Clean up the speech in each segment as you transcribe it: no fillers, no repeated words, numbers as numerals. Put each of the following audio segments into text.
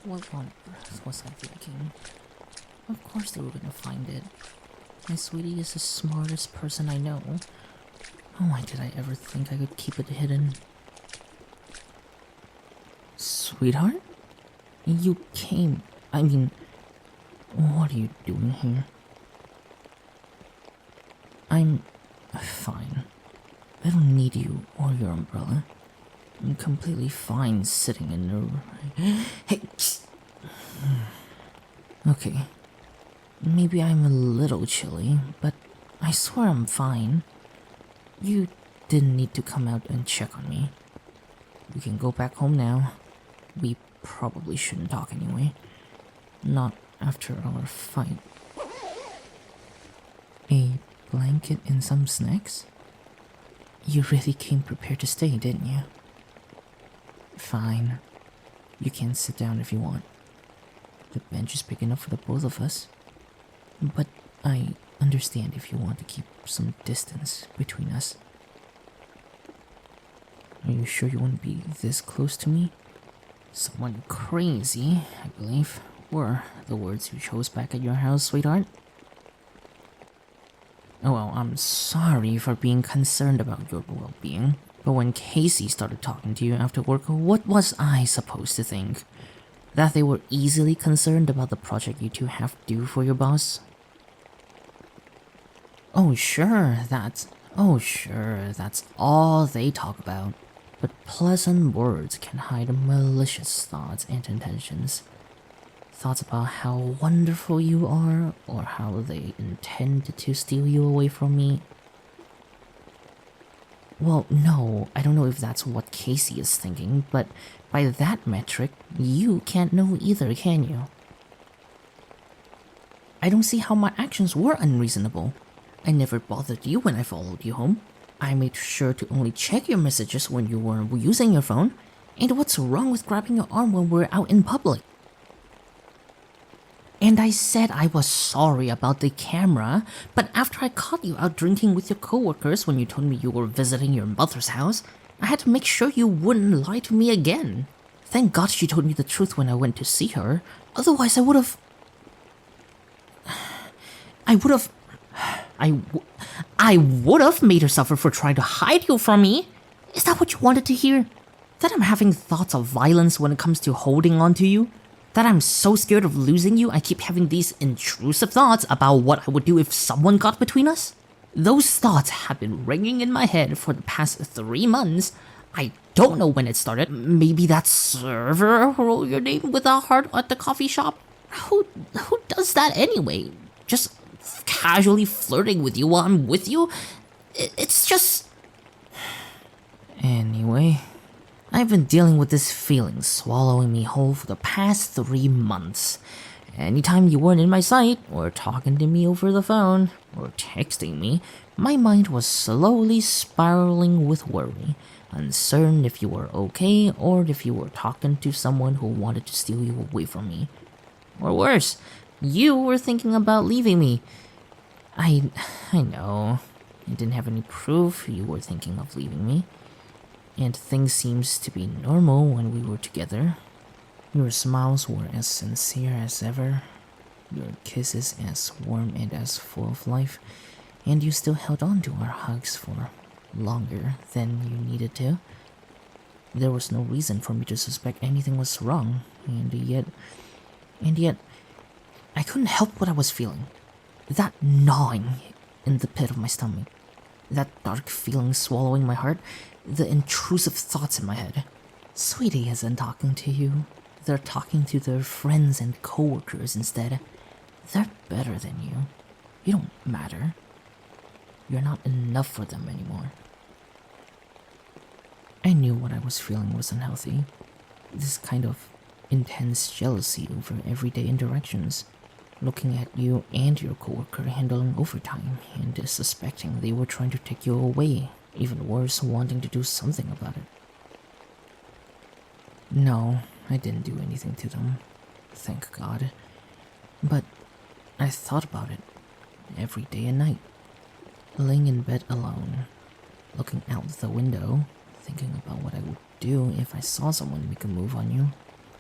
What on earth was I thinking? Of course they were gonna find it. My sweetie is the smartest person I know. Why did I ever think I could keep it hidden? Sweetheart? You came... I mean... What are you doing here? I'm... fine. I don't need you or your umbrella. I'm completely fine sitting in the... Hey! Okay. Maybe I'm a little chilly, but I swear I'm fine. You didn't need to come out and check on me. We can go back home now. We probably shouldn't talk anyway. Not after our fight. A blanket and some snacks? You really came prepared to stay, didn't you? Fine. You can sit down if you want. The bench is big enough for the both of us. But I understand if you want to keep some distance between us. Are you sure you wouldn't be this close to me? Someone crazy, I believe, were the words you chose back at your house, sweetheart. Oh well, I'm sorry for being concerned about your well-being, but when Casey started talking to you after work, what was I supposed to think? That they were easily concerned about the project you two have to do for your boss? Oh sure, that's all they talk about. But pleasant words can hide malicious thoughts and intentions. Thoughts about how wonderful you are, or how they intend to steal you away from me. Well, no, I don't know if that's what Casey is thinking, but by that metric, you can't know either, can you? I don't see how my actions were unreasonable. I never bothered you when I followed you home. I made sure to only check your messages when you were using your phone. And what's wrong with grabbing your arm when we're out in public? And I said I was sorry about the camera, but after I caught you out drinking with your coworkers when you told me you were visiting your mother's house, I had to make sure you wouldn't lie to me again. Thank God she told me the truth when I went to see her, otherwise I would've made her suffer for trying to hide you from me. Is that what you wanted to hear? That I'm having thoughts of violence when it comes to holding on to you? That I'm so scared of losing you I keep having these intrusive thoughts about what I would do if someone got between us? Those thoughts have been ringing in my head for the past 3 months. I don't know when it started. Maybe that server wrote your name with a heart at the coffee shop? Who does that anyway? Just casually flirting with you while I'm with you? It's just... Anyway, I've been dealing with this feeling swallowing me whole for the past 3 months. Anytime you weren't in my sight, or talking to me over the phone, or texting me, my mind was slowly spiraling with worry, uncertain if you were okay or if you were talking to someone who wanted to steal you away from me. Or worse, you were thinking about leaving me. I know. I didn't have any proof you were thinking of leaving me. And things seems to be normal when we were together. Your smiles were as sincere as ever. Your kisses as warm and as full of life. And you still held on to our hugs for longer than you needed to. There was no reason for me to suspect anything was wrong. And yet, I couldn't help what I was feeling. That gnawing in the pit of my stomach. That dark feeling swallowing my heart. The intrusive thoughts in my head. Sweetie isn't talking to you. They're talking to their friends and coworkers instead. They're better than you. You don't matter. You're not enough for them anymore. I knew what I was feeling was unhealthy. This kind of intense jealousy over everyday interactions. Looking at you and your coworker handling overtime and suspecting they were trying to take you away. Even worse, wanting to do something about it. No, I didn't do anything to them. Thank God. But I thought about it every day and night. Laying in bed alone, looking out the window, thinking about what I would do if I saw someone make a move on you.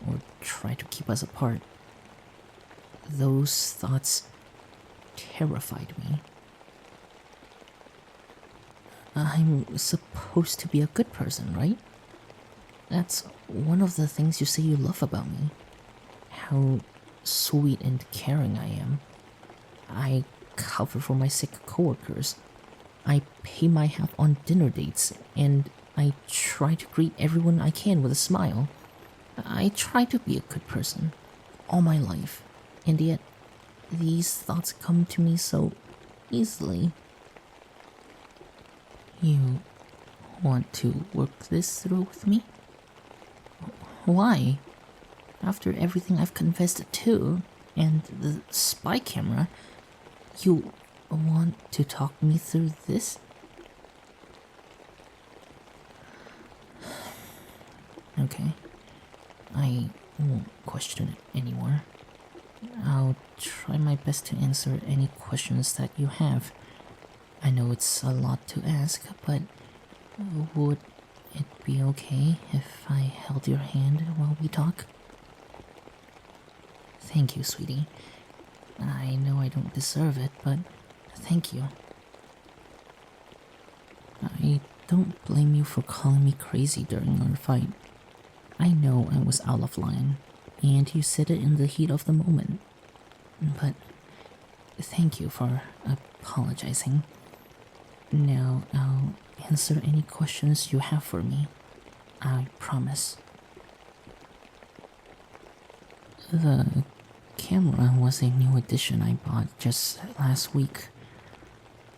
or try to keep us apart. Those thoughts terrified me. I'm supposed to be a good person, right? That's one of the things you say you love about me. How sweet and caring I am. I cover for my sick coworkers. I pay my half on dinner dates, and I try to greet everyone I can with a smile. I try to be a good person all my life, and yet these thoughts come to me so easily. You want to work this through with me? Why? After everything I've confessed to, and the spy camera, you want to talk me through this? Okay. I won't question it anymore. I'll try my best to answer any questions that you have. I know it's a lot to ask, but would it be okay if I held your hand while we talk? Thank you, sweetie. I know I don't deserve it, but thank you. I don't blame you for calling me crazy during our fight. I know I was out of line, and you said it in the heat of the moment. But thank you for apologizing. Now I'll answer any questions you have for me. I promise. The camera was a new addition I bought just last week.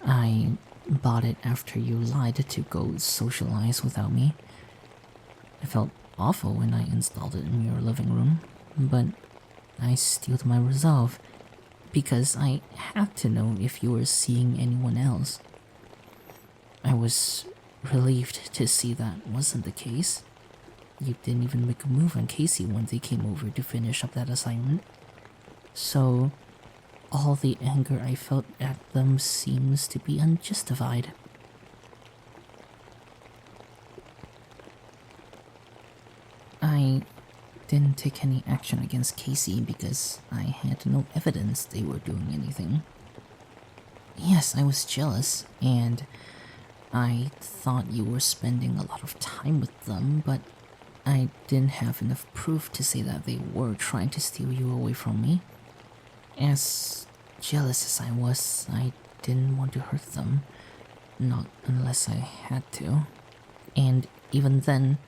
I bought it after you lied to go socialize without me. I felt awful when I installed it in your living room, but I steeled my resolve because I had to know if you were seeing anyone else. I was relieved to see that wasn't the case. You didn't even make a move on Casey when they came over to finish up that assignment. So, all the anger I felt at them seems to be unjustified. I didn't take any action against Casey because I had no evidence they were doing anything. Yes, I was jealous, and I thought you were spending a lot of time with them, but I didn't have enough proof to say that they were trying to steal you away from me. As jealous as I was, I didn't want to hurt them, not unless I had to. And even then,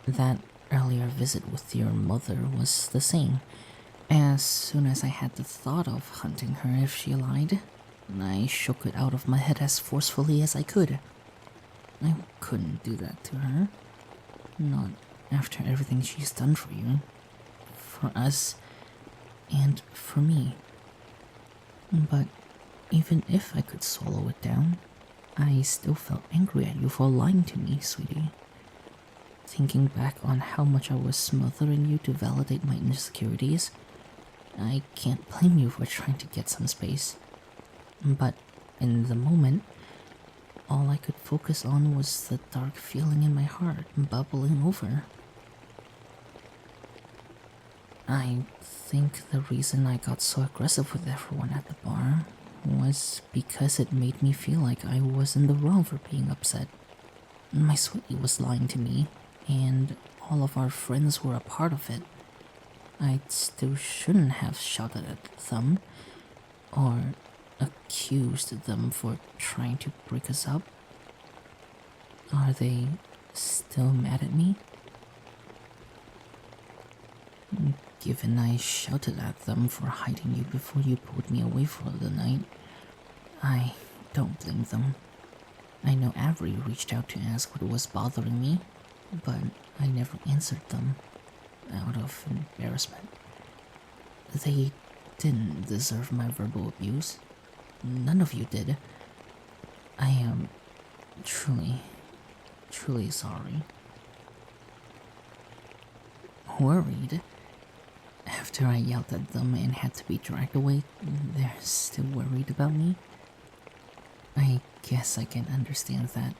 that earlier visit with your mother was the same. As soon as I had the thought of hunting her if she lied, I shook it out of my head as forcefully as I could. I couldn't do that to her. Not after everything she's done for you, for us, and for me. But even if I could swallow it down, I still felt angry at you for lying to me, sweetie. Thinking back on how much I was smothering you to validate my insecurities, I can't blame you for trying to get some space. But in the moment, all I could focus on was the dark feeling in my heart bubbling over. I think the reason I got so aggressive with everyone at the bar was because it made me feel like I was in the wrong for being upset. My sweetie was lying to me, and all of our friends were a part of it. I still shouldn't have shouted at them, or accused them for trying to break us up. Are they still mad at me? Given I shouted at them for hiding you before you pulled me away for the night, I don't blame them. I know Avery reached out to ask what was bothering me, but I never answered them, out of embarrassment. They didn't deserve my verbal abuse. None of you did. I am truly sorry. Worried? After I yelled at them and had to be dragged away, they're still worried about me? I guess I can understand that.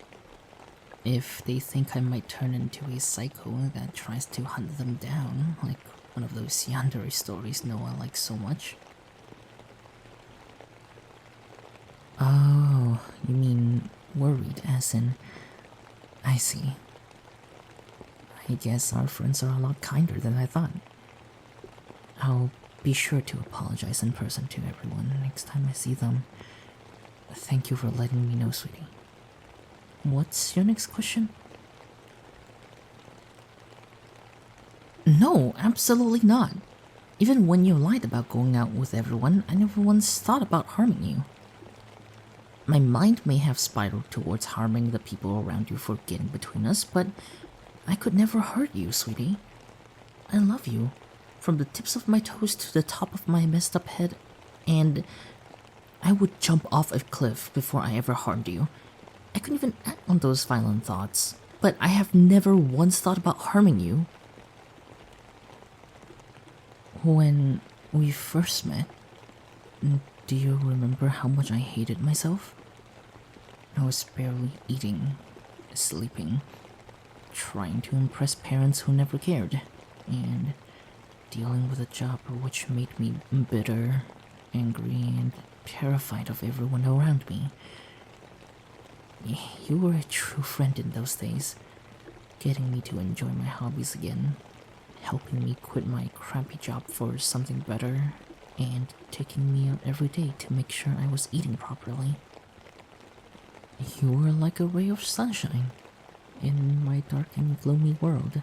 if they think I might turn into a psycho that tries to hunt them down, like one of those Yandere stories Noah likes so much. Oh, you mean worried, as in... I see. I guess our friends are a lot kinder than I thought. I'll be sure to apologize in person to everyone next time I see them. Thank you for letting me know, sweetie. What's your next question? No, absolutely not. Even when you lied about going out with everyone, I never once thought about harming you. My mind may have spiraled towards harming the people around you for getting between us, but I could never hurt you, sweetie. I love you, from the tips of my toes to the top of my messed up head, and I would jump off a cliff before I ever harmed you. I couldn't even act on those violent thoughts, but I have never once thought about harming you. When we first met, do you remember how much I hated myself? I was barely eating, sleeping, trying to impress parents who never cared, and dealing with a job which made me bitter, angry, and terrified of everyone around me. You were a true friend in those days, getting me to enjoy my hobbies again, helping me quit my crappy job for something better, and taking me out every day to make sure I was eating properly. You were like a ray of sunshine in my dark and gloomy world.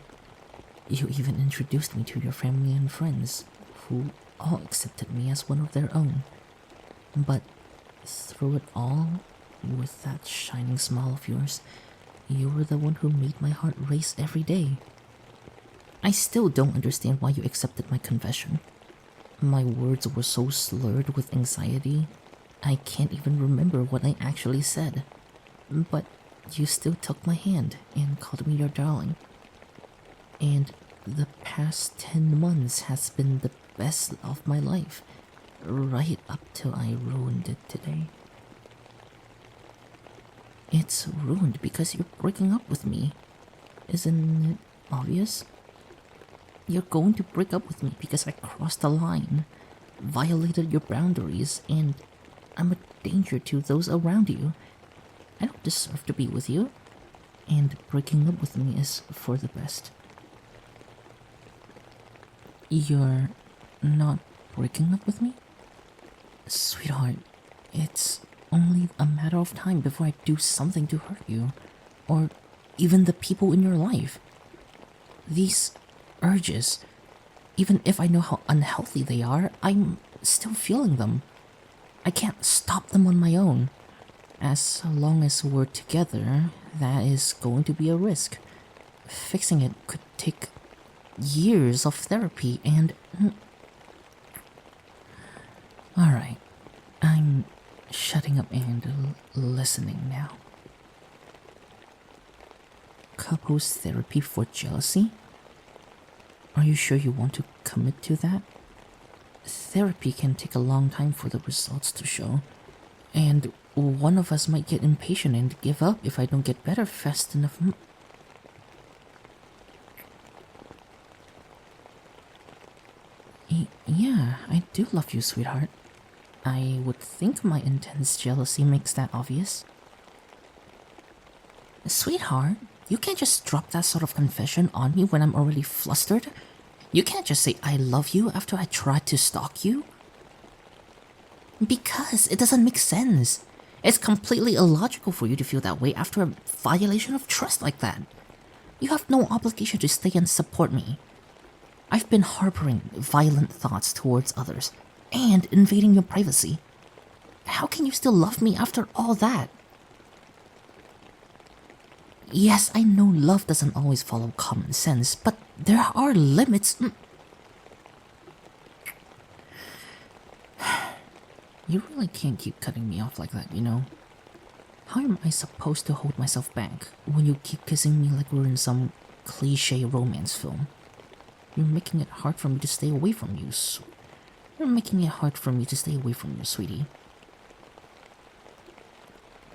You even introduced me to your family and friends, who all accepted me as one of their own. But through it all, with that shining smile of yours, you were the one who made my heart race every day. I still don't understand why you accepted my confession. My words were so slurred with anxiety, I can't even remember what I actually said. But you still took my hand and called me your darling. And the past 10 months has been the best of my life, right up till I ruined it today. It's ruined because you're breaking up with me. Isn't it obvious? You're going to break up with me because I crossed the line, violated your boundaries, and I'm a danger to those around you. I don't deserve to be with you, and breaking up with me is for the best. You're not breaking up with me? Sweetheart, it's only a matter of time before I do something to hurt you, or even the people in your life. These urges, even if I know how unhealthy they are, I'm still feeling them. I can't stop them on my own. As long as we're together, that is going to be a risk. Fixing it could take years of therapy and... Alright, I'm shutting up and listening now. Couples therapy for jealousy? Are you sure you want to commit to that? Therapy can take a long time for the results to show, and one of us might get impatient and give up if I don't get better fast enough. Yeah, I do love you, sweetheart. I would think my intense jealousy makes that obvious. Sweetheart, you can't just drop that sort of confession on me when I'm already flustered. You can't just say I love you after I tried to stalk you. Because it doesn't make sense. It's completely illogical for you to feel that way after a violation of trust like that. You have no obligation to stay and support me. I've been harboring violent thoughts towards others and invading your privacy. How can you still love me after all that? Yes, I know love doesn't always follow common sense, but there are limits. You really can't keep cutting me off like that, you know? How am I supposed to hold myself back when you keep kissing me like we're in some cliche romance film? You're making it hard for me to stay away from you. You're making it hard for me to stay away from you, sweetie.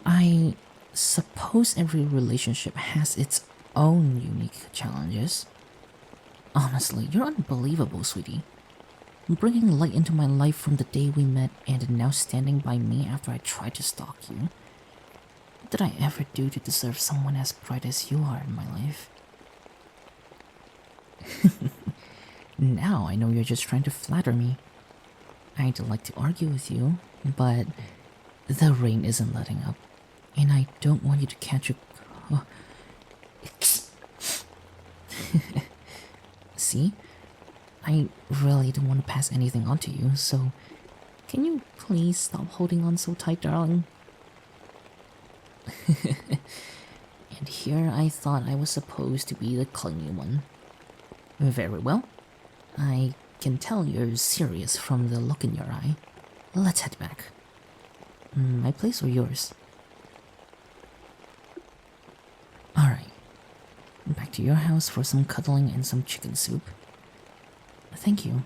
I Suppose every relationship has its own unique challenges. Honestly, you're unbelievable, sweetie. Bringing light into my life from the day we met and now standing by me after I tried to stalk you. What did I ever do to deserve someone as bright as you are in my life? Now I know you're just trying to flatter me. I'd like to argue with you, but the rain isn't letting up, and I don't want you to catch a... See? I really don't want to pass anything on to you, so can you please stop holding on so tight, darling? And here I thought I was supposed to be the clingy one. Very well. I can tell you're serious from the look in your eye. Let's head back. My place or yours? Alright. Back to your house for some cuddling and some chicken soup. Thank you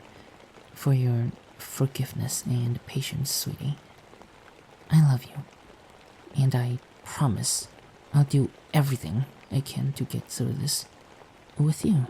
for your forgiveness and patience, sweetie. I love you. And I promise I'll do everything I can to get through this with you.